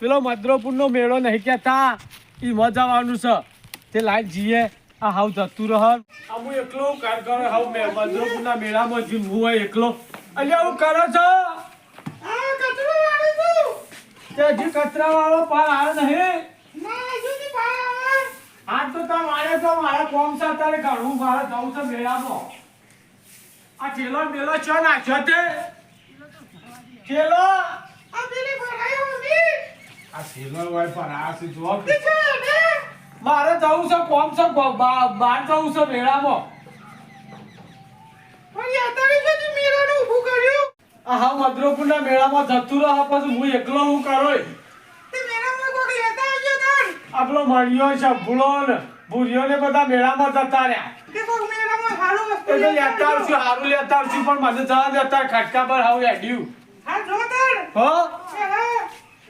પેલો મદ્રોપુરનો મેળો નહીં કહેતા એ મજાવાનું છે તે લાઈન જઈએ આ હાવ જતું રહ હું એકલો કર હાવ મદ્રોપુરના મેળામાં જી હું એકલો અલ્યા હું કરો છો તે હજી કચરા વાળો પાર આવે નહીં આ તો તાર મારે તો મારા કોમ છે તારે ઘણું મારે જવું છે મેળામાં આ ઠેલો મેલો છો નાખ્યો તે ઠેલો આ ઠેલો હોય પણ આ શું જો મારે જવું છે કોમ છે બહાર જવું છે મેળામાં આ હા મદ્રોપુરના મેળામાં જતું રહે પછી હું એકલો હું કરો આપણો મળ્યો છે ભૂલો ને ભૂરિયો ને બધા મેળામાં જતા રહ્યા હારું લેતા છું પણ મને જવા દેતા ખટકા પર હાવ એડ્યું હો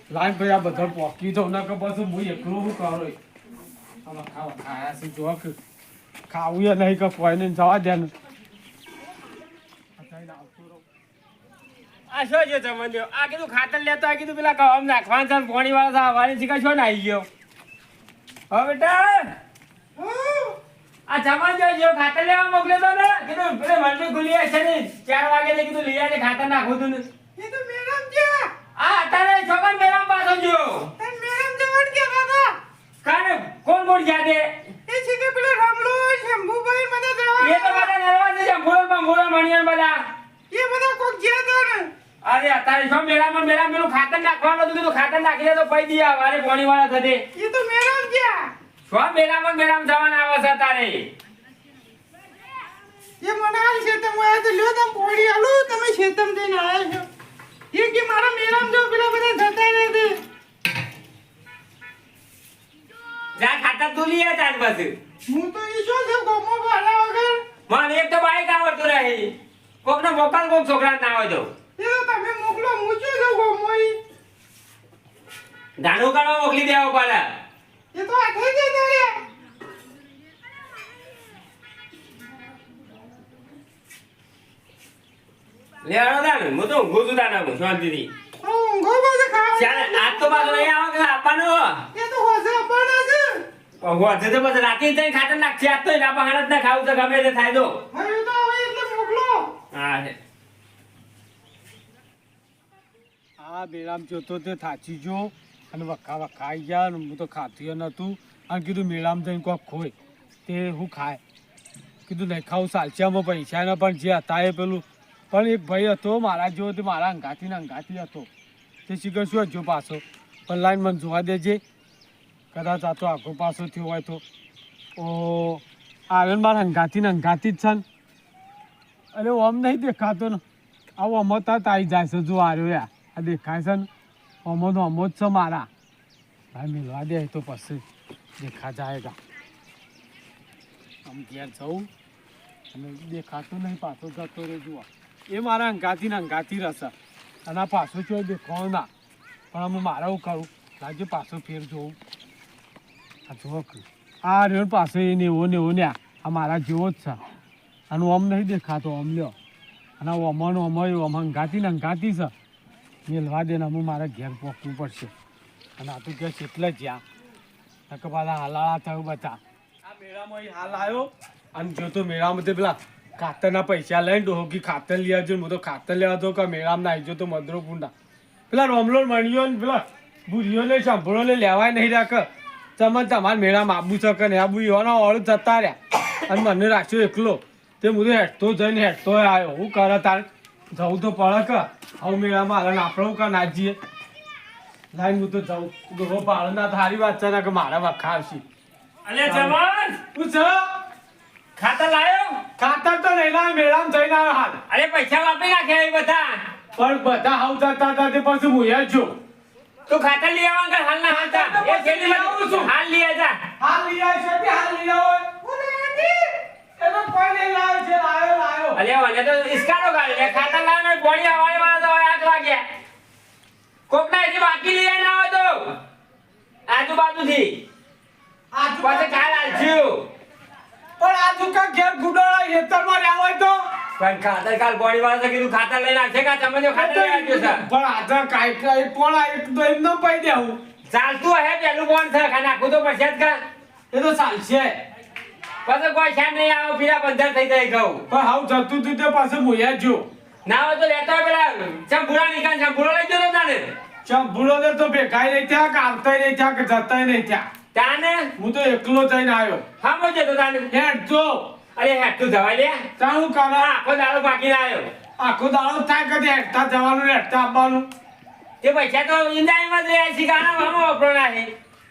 લાઈન ભાઈ આ બધા પોકી દઉં ના કે પછી હું એકલો હું કરો આમાં ખાયા છે જો ખાવું એ નહીં કે કોઈને જવા દે ને આ શું છે જમણ્યો આ કીધું ખાતર લેતો આ કીધું પેલા કવામ નાખવાનું છે પાણી વાળા વાળી શીખા છો ને આવી ગયો હવે બેટા આ જમણ જો ખાતર લેવા મોકલ્યો તો ને કીધું પેલે મંડી ખુલી હશે ને 4 વાગે ને કીધું લઈ આને ખાતર નાખવું તું ને એ તો મેડમ છે આ અત્યારે છોકરા મેરામ પાછો જો તન મેડમ જવન કે બાબા કાને કોણ બોલ જાદે એ છે કે પેલો રામલો શંભુભાઈ મને જવા એ તો બધા નરવા છે ભોળમાં ભોળા મણિયન બધા એ બધા કોક ગયા તો ને અરે અત્યારે છો મેરામાં પેલું ખાતર નાખવાનું હતું કીધું ખાતર નાખી દે તો પઈ દિયા વારે પાણી વાળા થતે એ તો મેડમ છે છો મેરામાં જવાના આવે છે તારે એ મને હાલ છે તમે આ તો લ્યો તમ પોડી આલો તમે શેતમ દઈને આયા છો એ કે મારા મેડમ જો પેલા બધા જતા રહે છે જા ખાતર તું લઈ આ તાર પાસે હું તો ઈશો છે ગોમો વાળા વગર મને એક તો બાઈક આવડતું રહે કોકને મોકલ કોક છોકરા ના આવે તો એ તો તમે મોકલો હું છું જો ગોમો ઈ ધાનું કાઢવા મોકલી દેવો પાલા એ તો આ થઈ જાય તારે લે આનો દાન હું તો ઊંઘું છું દાના શાંતિથી ઊંઘો બધે ખાવા ચાલે આજ તો પાછો નહીં આવો કે આપવાનો એ તો હોશે આપણા છે હોતે તો પછી રાતે તઈ ખાતર નાખી આજ તો એના બહાર જ ના ખાવું તો ગમે તે થાય તો હવે તો હવે એટલે મોકલો હા છે આ મેળામાં જોતો તે થાચી જો અને વખા ખાઈ ગયા ને હું તો ખાતી નહોતું અને કીધું મેળામાં જઈને કોક ખોય તે હું ખાય કીધું નહીં ખાવું સાલચિયામાં પૈસા ને પણ જે હતા એ પેલું પણ એક ભાઈ હતો મારા જેવો તે મારા અંગાથી હતો તે શીખર શું જો પાછો પણ લાઈન મને જોવા દેજે કદાચ આ તો આખો પાછો થયો હોય તો ઓ આવે મારા અંગાથી જ છે ને અરે ઓમ નહીં દેખાતો ને આવું અમતા આવી જાય છે જો આવ્યો યાર આ દેખાય છે ને અમો જ છે મારા ભાઈ મિલવા દે તો પછી દેખા જાયગા આમ ઘેર જવું અને દેખાતું નહીં પાછો જતો રહે જુઓ એ મારા અંગાથી રહેશે અને આ પાછો ચો દેખાવ ના પણ અમે મારે એવું કરું લાગે પાછો ફેર જોવું આ જુઓ આ રેણ પાછો એ નેવો ને આ મારા જેવો જ છે અને ઓમ નહીં દેખાતો ઓમ લ્યો અને ઓમનો ઓમ અંગાથી છે મેલવા દે ને અમે મારે ઘેર પહોંચવું પડશે અને આ તો ગેસ એટલે જ્યાં નકર પાછા હાલાળા થયું બધા આ મેળામાં હાલ આવ્યો અને જો તો મેળામાં તે પેલા ખાતરના પૈસા લઈને ડોહકી ખાતર લઈ આવજો હું તો ખાતર લેવા તો કે મેળામાં આવી જો તો મદ્રોપુરના પેલા રોમલો મણિયો ને પેલા ભૂરીઓને સાંભળો લેવાય નહીં રાખે તમે તમારે મેળામાં આબુ શકે ને આબુ એવાનો ઓળ જતા રહ્યા અને મને રાખ્યો એકલો તે હું તો હેઠતો આવ્યો હું કરે તાર જવું તો પડે કે હવે મેળામાં હાલ આપણે કા ના જઈએ લાઈન હું તો જાઉં ડોહો પાડે ના સારી વાત છે ને કે મારા વખા આવશે અલે જવાન શું છે ખાતર લાયો ખાતર તો નહીં લાવે મેળામાં જઈને આવ્યો હાલ અરે પૈસા વાપરી નાખ્યા એ બધા પણ બધા હાવ જતા હતા તે પછી હું યાર જો તું ખાતર લઈ આવવા હાલ ના હાલતા એ છેલ્લી લાવું છું હાલ લઈ આજા હાલ લઈ આવે છે હાલ લઈ આવો એ તો કોઈ નહીં લાવે છે લાયો અલે મને તો ઇસ્કારો ગાળ લે ખાતર લાવ ને પોણી આવાય વાળા તો 8 વાગ્યા કોક ના એથી બાકી લઈ આના આવો તો આજુબાજુથી આજુ પછી કાલ આલજો પણ આ તું કા ઘેર ગુડોળા હેતરમાં રહ્યા હોય તો પણ ખાતર કાલ બોડી વાળા કીધું ખાતર લઈને આવશે કા તમે જો ખાતર લઈ આવજો સર પણ આધા કાઈ પોળા એક તો એમ ન પઈ દેવું ચાલતું હે પેલું કોણ છે ખાને આખું તો પડશે જ કા એ તો ચાલશે પછી કોઈ શાન નહીં આવો પીરા બંધર થઈ જાય ઘઉં પણ હાવ જતું તું તે પાસે મોયા જો ના હોય તો લેતો હોય પેલા ચંપુરા નીકળ ચંપુરો લઈ જતો તાને ચંપુડો ને તો ભેગાઈ નહીં થયા કે આવતાય નહીં થયા કે જતાય નહીં થયા તાને હું તો એકલો થઈને આવ્યો હા મો જતો તાને હેડ જો અરે હેઠું જવાય લે તારું કાના આખો દાડો બાકી ના આવ્યો આખો દાડો થાય કદી હેડતા જવાનું ને હેડતા આવવાનું તે પૈસા તો ઇન્દાઈમાં જ રહ્યા છે ગાના મામો વપરો ના છે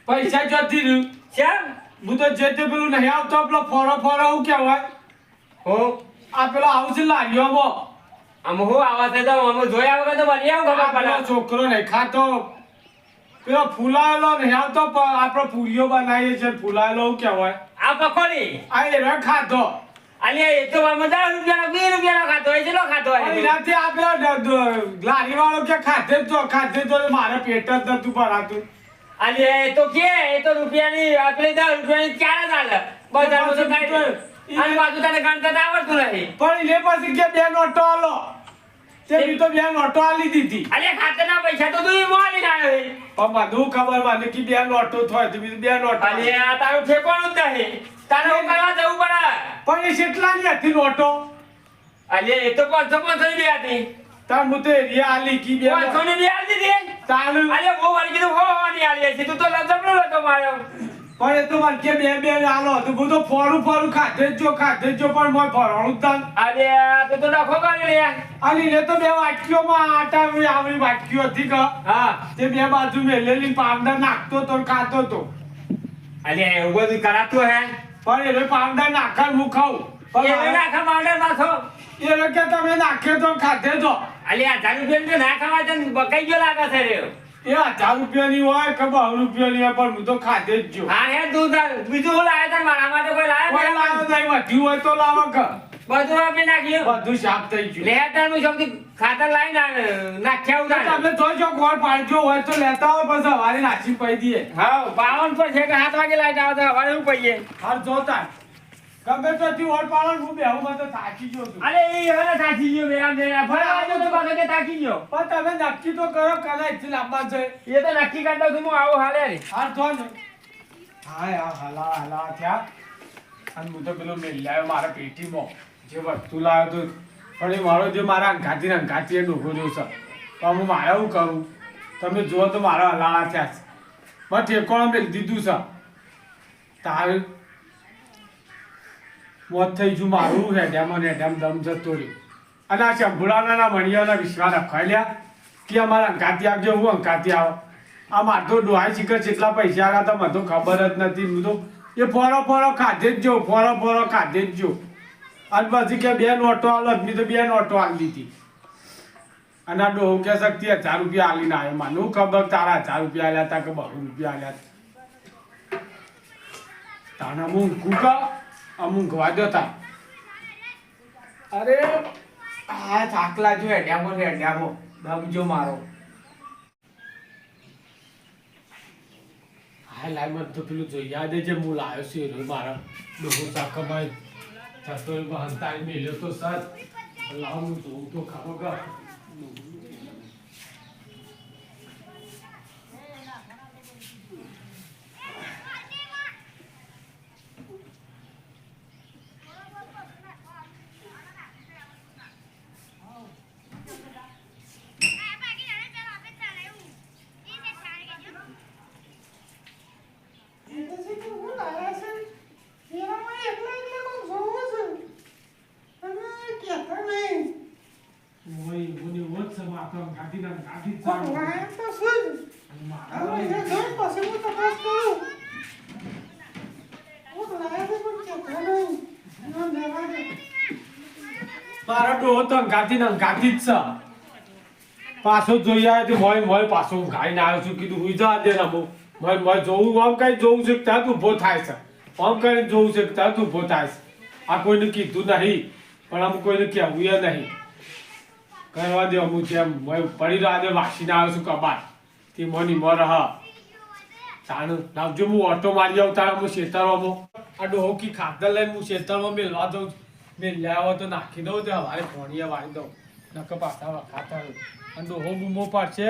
પૈસા જતી રહ્યું ચમ હું તો જે તે પેલું નહીં આવતો પેલો ફોરો ફોરો હું કહેવાય હો આ પેલો આવું છે લારીઓમાં આમ હું આવા છે તો આમ જોયા વગર તો બની આવું ખબર આ પેલો પડે છોકરો નહીં ખાતો પેલો ફૂલાયેલો નહીં આવતો પણ આપણે પૂરીઓ બનાવીએ છીએ ફૂલાયેલો હું કહેવાય આ પકોડી આ એનો ખાતો અલ્યા એ તો આમ 10 રૂપિયાનો 20 રૂપિયાનો ખાતો હોય ચેલો ખાતો પણ હોય એનાથી આ પેલો લારી વાળો કે ખાધે જ મારે પેટ જ નતું ભરાતું અલ્યા એ તો રૂપિયાની આપણે 10 રૂપિયાની ક્યારે ચાલે બજારમાં તો કાંઈ અને બાજુ તને ગણતા તો આવડતું નહીં પણ એને પછી કે બે નોટો આલો તે બી તો બે નોટો આલી દીધી અલ્યા ખાતરના પૈસા તો તું મોલી આવ્યો છે પણ બધું ખબર મને કે બે નોટો થાય તો બીજું બે નોટો અલ્યા તારું ઠેકોણું જ નહીં તારે હું કરવા જવું પડે પણ એ કેટલાની હતી નોટો અલ્યા એ તો 500 ની હતી તાર હું તો એરિયા આલી કી બે 500 ની બી આલી દીધી ચાલુ અલ્યા બહુ વાર કીધું હો ની આલી છે તું તો લજબડો હતો મારો પણ એ તો મને કે બે આલો તો હું તો ફોરું ખાધે જ જો પણ મોય ફરવાનું જ તાન અલ્યા તું તો ડખો કરી લે આલી ને તો બે વાટકીઓમાં આટા આવડી વાટકીઓ હતી કે હા તે બે બાજુ મેલેલી પાવડર નાખતો તો ને ખાતો તો અલ્યા એવું બધું કરાતું હે પણ એને પાવડર નાખા હું ખાઉં એ નાખા પાવડર નાખો એને કે તમે નાખ્યો તો ખાધે તો અલ્યા 1000 રૂપિયા ના ખાવા તને બકાઈ ગયો લાગે છે રે એ 1000 રૂપિયાની હોય કે 2 રૂપિયાની હોય પણ હું તો ખાધે જ જો હા હે તું બીજું હું લાવ્યો તને મારા માટે કોઈ કોઈ લાવ્યો લાવો નહીં વધ્યું હોય તો લાવો કે બધું આપી નાખ્યું બધું સાફ થઈ ગયું લેટર નું શબ્દ ખાતર લાવી નાખ્યા તો ઉતાર તમે તો જો ગોળ પાડજો હોય તો લેતા હોય પછી હવારે નાસી પઈ દઈએ હા 52 પર છે કે 7 વાગે લાઈટ આવે તો હવારે હું પઈએ હાર જોતા ગમે તો તી ઓળ પાડો હું બેહું માં તો થાકી ગયો છું અરે એ હવે થાકી ગયો બેરામ દે ફરવા આવ્યો તો પાછો કે થાકી ગયો પણ તમે નક્કી તો કરો કલા ઇથી લાંબા છે એ તો નક્કી કરતા છું હું આવું હાલે રે હાર તો ને હા હલા થયા અને હું તો પેલો મેલ લાવ્યો મારા પેટીમાં જે વસ્તુ લાવ્યો તો પણ એ મારો જે મારા અંગાતી એ ડોકો રહ્યો છે તો હું મારે શું કરું તમે જુઓ તો મારા હલાળા થયા છે મેં ઠેકોણા મેળ દીધું છે તારે મોત થઈ ગયું મારું હેડ્યામ દમ જતો રહ્યો અને આ શંભુડાના મણિયાના વિશ્વાસ રખાયેલા કે અમારા અંકાતી આવજો હું અંકાતી આવો આ માર તો ડોહાઈ શીખર જેટલા પૈસા આવ્યા હતા મને તો ખબર જ નથી હું તો એ ફોરો ખાધે જ જો ફોરો ખાધે જ જો અને પછી કે બે નોટો આલો મેં તો બે નોટો આલી દીધી અને આ ડોહો કે શક્તિ 1000 રૂપિયા આલીને આવ્યો મને ખબર તારા 1000 રૂપિયા આલ્યા હતા કે 200 રૂપિયા આલ્યા તાના હું કુકા અમુક વાદ્યો તા અરે આ થાકલા જો હેડ્યામો દમ જો મારો હા લાઈ મત તો પેલું જોઈ યાદ છે હું લાવ્યો છે રે મારા ડોહો ચાકમાં ચતોર હંતાઈ મેલ્યો તો સર લાવ હું જોઉં તો ખબર મારો ડોહો તો અંગાતી જ છે પાછો જોઈ આવ્યો તો મોય પાછો ગાઈને આવ્યો છું કીધું હુઈ જા દે રમો મોય જોવું આમ કઈ જોવું છે ત્યાં ઊભો થાય છે આમ કઈ જોવું છે ત્યાં ઊભો થાય છે આ કોઈને કીધું નહીં પણ આમ કોઈને કહેવું નહીં કરવા દે અમુક જેમ મોય પડી રહ્યા દે વાસીને આવ્યો છું કબાટ તે મોની મોર હ તાણ લાવજો હું ઓટો મારી આવું તારા હું શેતરોમાં આ ડોહો કી ખાતર લઈને હું ખેતરમાં મેલવા દઉં મેલ્યા હોય તો નાખી દઉં તે હવારે પોણીએ વાળી દઉં નકર પાછા વખાતા હોય. અને ડોહો બૂમો પાડશે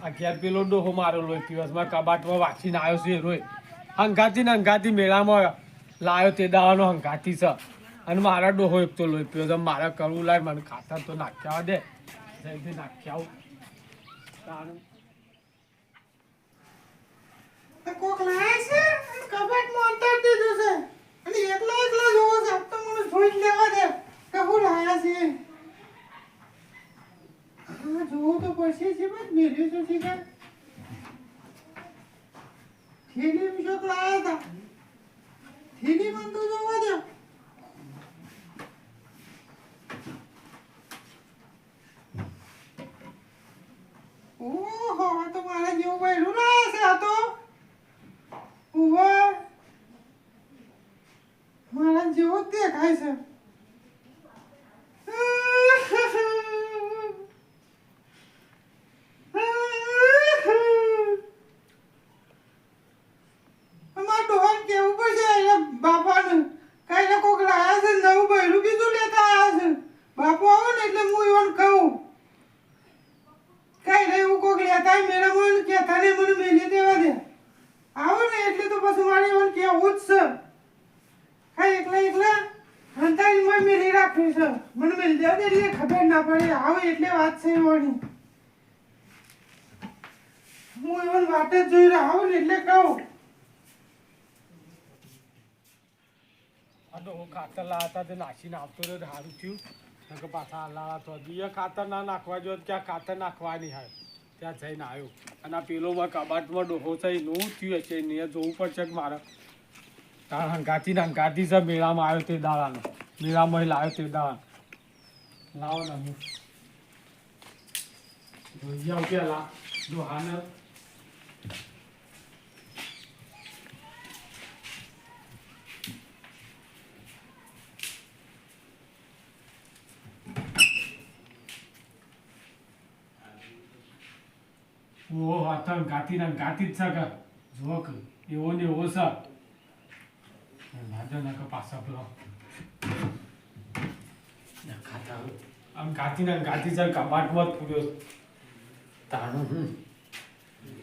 અગિયાર પેલો ડોહો મારો લોહી દિવસમાં કબાટમાં વાંચીને આવ્યો છે એ રોય હંગાતી ને હંગાતી મેળામાં લાવ્યો તે દાવાનો હંગાતી છે અને મારા ડોહો એક તો લોહી પીયો છે મારે કરવું લાય મને ખાતર તો નાખ્યા દે જલ્દી નાખ્યા આવું તારું કોક લાયા છે અને કબાટમાં અંતર દીધું છે અને એકલા એકલા જોવો છે તો મને જોઈ જ લેવા દે કે હું લાયા છે હા જોવું તો પડશે છે બસ મેલ્યું તો છે કે થેલી શોક લાયા હતા થેલી મને તો જોવા દે ઓહો આ તો મારા જેવું બૈરું લાયા છે આ તો ઉવા મારા જેવો જ દેખાય છે અમાર ડોહાને કેવું પડશે એના બાપાને કાંઈ કોક લાયા છે નવું બૈરું બીજું લેતા આવ્યા છે બાપુ આવો ને એટલે હું એવન કહું કાંઈ નહીં એવું કોક લેતા મેરા મને કહેતા ને મને મેલી દેવા દે આવો ને એટલે તો પછી મારે એવન કેવું જ છે કાંઈ એકલા એકલા હંતાઈમાં મેલી રાખ્યું છે મને મેલી દેવા દે એટલે ખબર ના પડે આવો એટલે વાત છે એવાની હું એવન વાત જ જોઈ રહ્યો આવો ને એટલે કહું આ ડોહો ખાતર લાવ્યા હતા તે નાખીને આવતો રહ્યો તો સારું થયું નકર પાછા લાવા તો હજી ખાતર ના નાખવા જો ત્યાં ખાતર નાખવાની હોય ત્યાં જઈને આવ્યો અને આ પેલોમાં કબાટમાં ડોહો છે એનું થયું હશે એને જોવું પડશે કે મારે તાર હંગાતી ને હંગાતી છે મેળામાં આવ્યો તે દાડાનો મેળામાં લાવ્યો તે દાડા લાવો ને હું જોઈએ આવું પેલા ડોહાને ઓ હતા ગાતી ને ગાતી જ છે કે જો કે એવો ને એવો છે લાજો ને કે પાછા પેલો ખાતા આમ ગાતી ને ગાતી છે કબાટમાં જ પૂર્યો તાણું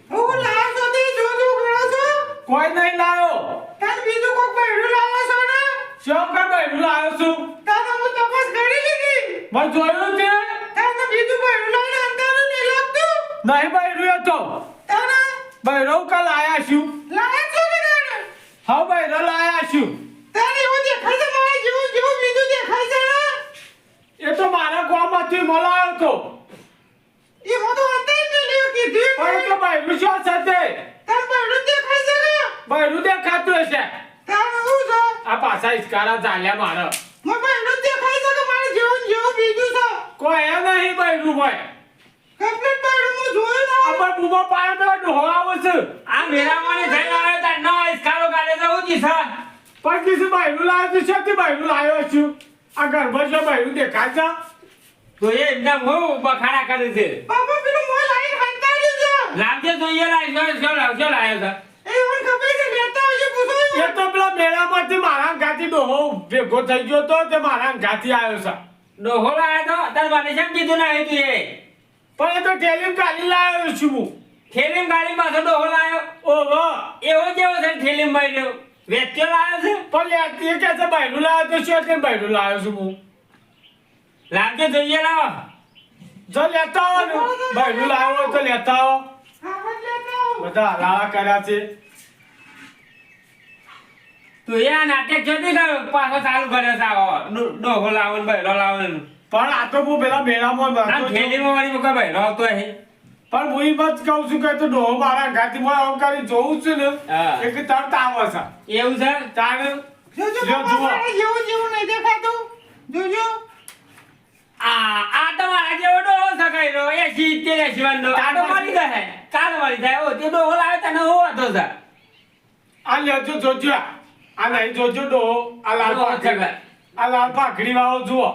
હું લાયો છો તે જો જો કરો છો કોઈ નહીં લાયો તાર બીજું કોક બૈરું લાવ્યો છો ને શું કે બૈરું લાવ્યો છું તાર હું તપાસ કરી લીધી મેં જોયું છે તાર તો બીજું બૈરું લાવીને અંધારું નહીં લાગતું નહીં બૈરું હતો તારા બૈરો કાલ આયા છું લાયા છો કે તારે હા બૈરો લાયા છું તારે એવું દેખાય છે મારા જેવું જેવું બીજું દેખાય છે ને એ તો મારા ગામમાંથી મળાયો હતો એમાં તો અંધાર મેલ્યું કીધું પણ એ તો બૈરું શું છે તે તાર બૈરું દેખાય છે ને બૈરું દેખાતું હશે તારે હું છે આ પાછા ઇસ્કારા ચાલ્યા મારા મને બૈરું દેખાય છે કે મારા જેવું જેવું બીજું છે કોઈ એ નહીં બૈરું ભાઈ કમ્પ્લીટ બૈરું હું જોયું ના આપણે બૂમો પાડે તો ડોહો આવે છે આ મેળામાં જઈને આવ્યો તાર ન ઇસ્કારો કાઢે તો હું જીસા પણ કીધું બૈરું લાવ્યો છું શેથી બૈરું લાવ્યો છું આ ગર્ભ છે બૈરું દેખાય છે તો એ એકદમ હું બખાડા કરે છે બાપા પેલું મોય લાઈન હંતાડી છે લાવજે જોઈએ લાવ્યો શું લાવ્યો છે એ મને ખબર છે લેતા આવજો પૂછો એ તો પેલા મેળામાંથી મારા ગાતી ડોહો ભેગો થઈ ગયો તો તે મારા ગાતી આવ્યો છે ડોહો લાવ્યો તો તાર મને કેમ કીધું ના તું એ પણ એ તો ટેલિંગ કાઢી લાવ્યો છું હું થેલીમ ગાડી પાછો ડોહો લાવ્યો ઓહો એવો જેવો છે થેલીમ માર્યો વેચ્યો લાવ્યો છે પણ એ કે છે બૈરું લાવ્યો તો શું એટલે બૈરું લાવ્યો છું હું લાવજે જોઈએ લાવો જો લેતા આવો ને બૈરું લાવ્યો હોય તો લેતા આવો હા લેતા આવો બધા હલાવા કર્યા છે તું એ આ નાટક જોતી કે પાછો ચાલુ કર્યો છે આવો ડોહો લાવો ને બૈરો લાવો ને પણ આ તો હું પેલા મેળામાં આ હતો જ. થેલીમાં વાળી કોઈ બૈરો આવતો હે પણ હું ઈ મત કહું છું કે તો ડોહો મારા ગાતીમાં આમ કરી જોઉં છું ને હા. એક તરત આવે છે એવું છે તારે જોજો જો બાપા જુઓ. મારા જેવું જેવું નહીં દેખાતું જોજો આ તમારા જેવો ડોહો સકાઈ એ સીતે શિવાનો કાઢો મારી જાય કાઢો મારી જાય ઓ તે ડોહો લાવે તને હો હતો છે આ લેજો જોજો આ નહીં જોજો ડોહો આ લાલ ડોહો પાઘડી સકાઈ આ લાલ પાઘડી વાળો જુઓ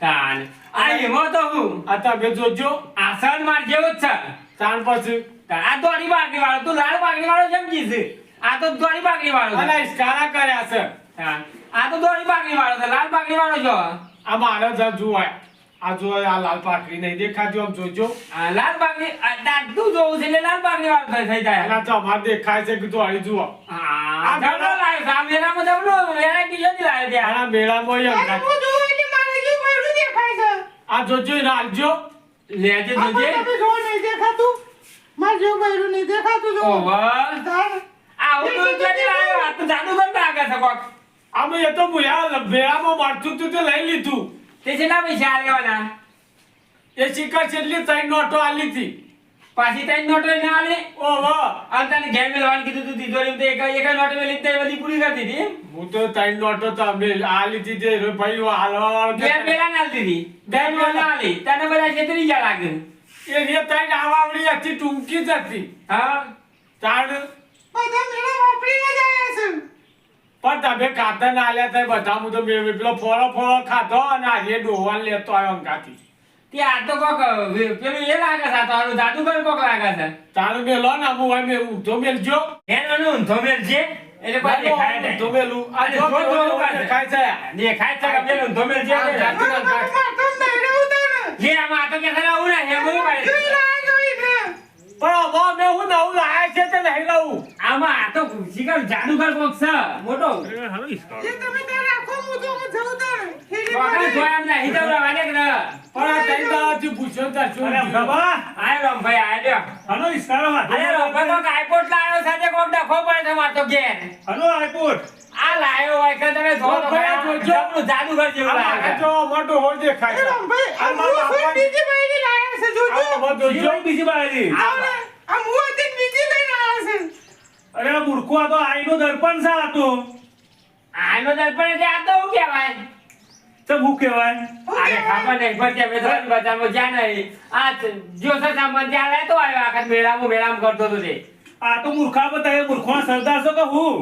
કાન આ એમાં તો હું આ તમે જોજો આસન માર જેવો જ છે તાણ પછી આ દોડી પાઘડી વાળો તું લાલ પાઘડી વાળો સમજી છે આ તો દોડી બાકડી વાળો અને છે. ઇસ્કારા કર્યા છે. હા. આ તો દોડી બાકડી વાળો છે, લાલ બાકડી વાળો છો. આ મારે જ જોવાય. આ જો આ લાલ પાકડી નહીં દેખાતી, આમ જોજો. આ લાલ બાકડી તું જોવું છે એટલે લાલ બાકડી વાળો થઈ જાય. એના તો અમારે દેખાય છે કે તું આડી જુઓ. આ જબરો લાવ્યો છે. આ મેળામાં જબરો વેરાયટી જોતી લાવ્યો છે. આના મેળામાં એમ અરે થાય. હું જોઉં એટલે મારે જેવું બૈરું દેખાય છે. આ જોજો એને આલજો. લેજે આ જોજે. પણ તમે જોવો નહીં દેખાતું? મારે જેવું બૈરું નહીં દેખાતું જોવો. ઓહો. તાર. આવું તો જોતી લાવ્યો. આ તો જાદુગર લાગે છે કોક. આમે એ તો ભૂયા મેળામાં મળતું તું તો લઈ લીધું. તે છેલ્લા પૈસા આલ્યાવાના. એ શિખર છેલ્લી 3 નોટો આલી હતી. પાછી ત્રણ નોટો એને આલી. ઓહો. આ તને ઘેર મેલવાનું કીધું તું તિજોરીમાં તો એક નોટ મેલી તે બધી પૂરી કરી દીધી. હું તો 3 નોટો તો અમે આલી હતી તે ભાઈ હાલવા ઘેર મેલા ના આલી દીધી. બે મેલા આલી. તને બધા છેતરી ગયા લાગે. એ રે 3 આવાવડી હતી, ટૂંકી જ હતી. હા. તાણ બધા મેળા વાપરીને જ આયા છે. પણ તમે ખાતા ના આલ્યા થાય બધા. હું તો પેલો ફોળો ખાધો અને આજે ડોવાન લેતો આવ્યો અંગાથી. તે આ તો કોક પેલું એ લાગે છે. આ તો આનું જાદુગર કોક લાગે છે. તારું મેલો ને હું હવે ઊંધો મેલજો. એનો ઊંધો મેલ છે એટલે કોઈ દેખાય નહીં. ઊંધો મેલું. આ અરે જો જો જો એવું કાઢે. દેખાય છે. દેખાય છે કે પેલું ઊંધો મેલ છે આ એટલે. જાતિ ના મારે કાઢ. તો બૈરું ઉતારે. જે આમાં આ તો કે ખરા આવું ને એમ બધું પાડે. જોઈ લાયા જોઈને. પણ હવે મેં હું નવું લાયા છે તે નહીં લઉં. આમાં આ તો શિકાર જાદુગર કોક છે મોટો. જે તમે ત્યાં રાખો હું તો જઉં તારે. હેરી કોકને મારી. જોયા એમ નહીં તો વાડે કે ન. પણ આ 3 દાડાથી પૂછ્યો તા શું અરે થયું? બાબા, આય રમભાઈ આય આનો ઇસ્કારો વાંધો અરે રમભાઈ કોક આઈપોડ લાવ્યો સાથે કોક ડખો પડે છે મારતો ઘેર. આનો આઈપોડ. આ લાવ્યો હોય કે તમે જો તો રમભાઈ ખરા. જોજો. જબરું જાદુગર જેવું આ લાગે મારા છે. જો મોટો હોય દેખાય છે. ભાઈ, આ આ મારા હું બાપા- બીજી બાઈને લાયા છે જોજો. આ બધો બીજી જો. બાઈ, બીજી બાઈ. આવડે. આ હું હતી બીજી લઈને આયા છે. અરે આ મૂર્ખો આ તો આઈનો દર્પણ છે આ તો. આનો દર્પણ એટલે આ તો શું કહેવાય? તો શું કહેવાય? આને ખબર નહીં પડતી. અમે તો બજારમાં જ્યાં નહીં. આ જો છે સામાન ત્યાં લેતો આવ્યો. આખા મેળામાં કરતો હતો તે. આ તો મૂર્ખા બતાવે, મૂર્ખોના સરદાર છો કે હું?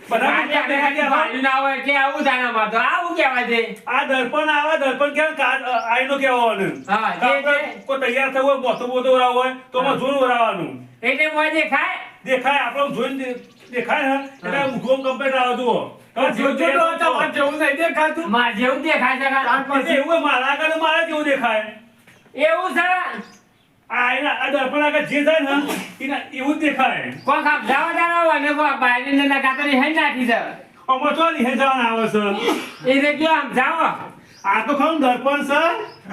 બધા આજે મૂર્ખા દેખાય છે આવા? ભાડું ના હોય એટલે આવું જાણે મારતો. આવું કહેવાય છે. આ દર્પણ આવે, દર્પણ કેવાય આઈનો કહેવાનું. હા, જે આપણે છે. કોઈ તૈયાર થવું હોય, મોટો મોટો ઓરાવ હોય તો એમાં જોઈને ઓરાવાનું. એટલે મોય દેખાય. દેખાય, આપણે જોઈને દેખાય ને એટલે ઊંઘો કમ્પ્લીટ આવે જુઓ. આ જોજો તો તમારે જેવું નહીં દેખાતું. માર જેવું દેખાય છે કાં? એટલે એવું હોય, મારા આગળ મારા જેવું દેખાય. એવું છે. આ દર્પણ આગળ જે જાય ને એના એવું જ દેખાય. કોક આમ જાવા જાવા હોય ને કોક બાયરીને ના કાતરી હઈ નાખી છે. આમાં તો નિહે જવાના આવે છે. એ રે કયો આમ જાઓ. આ તો ખરું દર્પણ છે.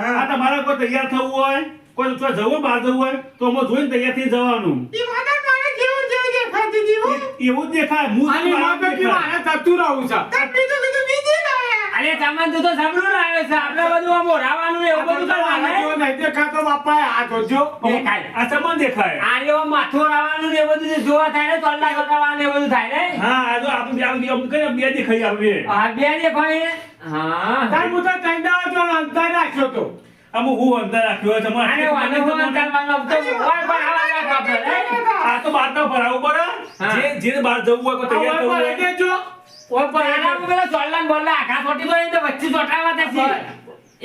આ તમારે કોઈ તૈયાર થવું હોય, કોઈ જો જવું હોય, બહાર જવું હોય તો આમાં જોઈને તૈયાર થઈ જવાનું. ઈ વાદા મારે જેવું જેવું દેખાતી હતી હો. એવું જ દેખાય. હું અને મારે કે મારે થતું રહું છે. તાર બીજું બીજું બીજી લાયા. અરે તમને તો સબરું લાવે છે. આપણે બધું આમ ઓઢાવાનું ને એવું બધું કરવાનું મારા જેવો હે? નહીં દેખાતો બાપા. આ જોજો. દેખાય. આ ચમન દેખાય. આ જેવો માથું ઓઢાવાનું ને એ બધું જે જોવા થાય ને તોડલા કરવાનું ને એ બધું થાય ને. હા, આ જો આપણે બે દેખાઈ આવે. આ બે દેખાય. હા. તાર હું તો 3 દાડા તો અંતર રાખ્યો તો. આમાં હું અંદર રાખ્યો હોય તમારે. આને વાને હું અંતરવાનો તો ઓય પણ આવા રાખો આપણે, હે? આ તો બહાર તો ભરાવું પડે. હા. જે બહાર જવું હોય, કોઈ તૈયાર થવું ઓય હોય. પર દેજો. ઓય પર પણ આના પેલા ચોલ્લા ને બોલ્લા આખા છોટી તો એ તો વચ્ચે ચોટાવા તે છે.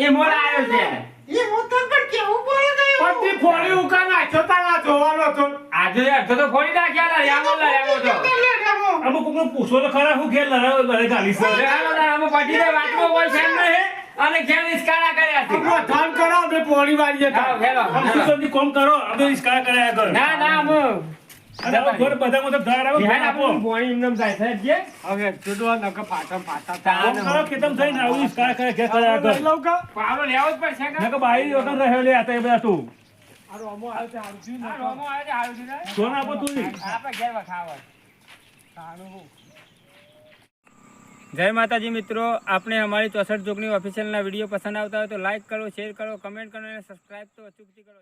એ મોડ આવ્યો છે. એ હોતન પણ કેવું બોલે ગયું. પટ્ટી ફોડી ઉકા નાખ્યો તારા જોવાનો તો. આજે યાર તો ફોડી નાખ્યા યામો લાવ્યો તો. અમુક કોકને પૂછો તો ખરા હું ઘેર લડે ગાલી છે. અરે હાલો તાર આમાં પટી દે વાતમાં કોઈ છે નહીં. અને કેમ ઇસ્કારા કર્યા છે. આપણો ધન કરો અમે પોણી વાળીએ હાલો, હેલો. આમ શું સમજી કોમ કરો, આપણે ઈસ્કાર કર્યા કર. ના ના હું અને હવે ઘર બધામાં તો ધાર આવે, બિહાર ઘર આપો. આપણું પોણી એમનેમ જાય છે જે. હવે જોડો નક ફાટા ફાટા તાન. કોમ કરો, ખેતમ થઈને આવું ઈસ્કાર કરે, ઘેર કર્યા કર. લઈ લઉં કા? પાવડો લેવો જ પડશે કે? નકર બાઈ વગર રહ્યો લે, આ તો એ બધા તું. આ રોમો આવે તે હારું થયું ને. આ રોમો આવે છે, હારું છે ને? જોન આપો તું ઈ. આપણે ઘેર વખાવત. તારું હું. જય માતાજી મિત્રો, આપણે અમારી 64 જોગણી ઓફિશિયલના વિડીયો પસંદ આવતા હોય તો લાઈક કરો, શેર કરો, કમેન્ટ કરો અને સબસ્ક્રાઇબ તો અચૂકથી કરો.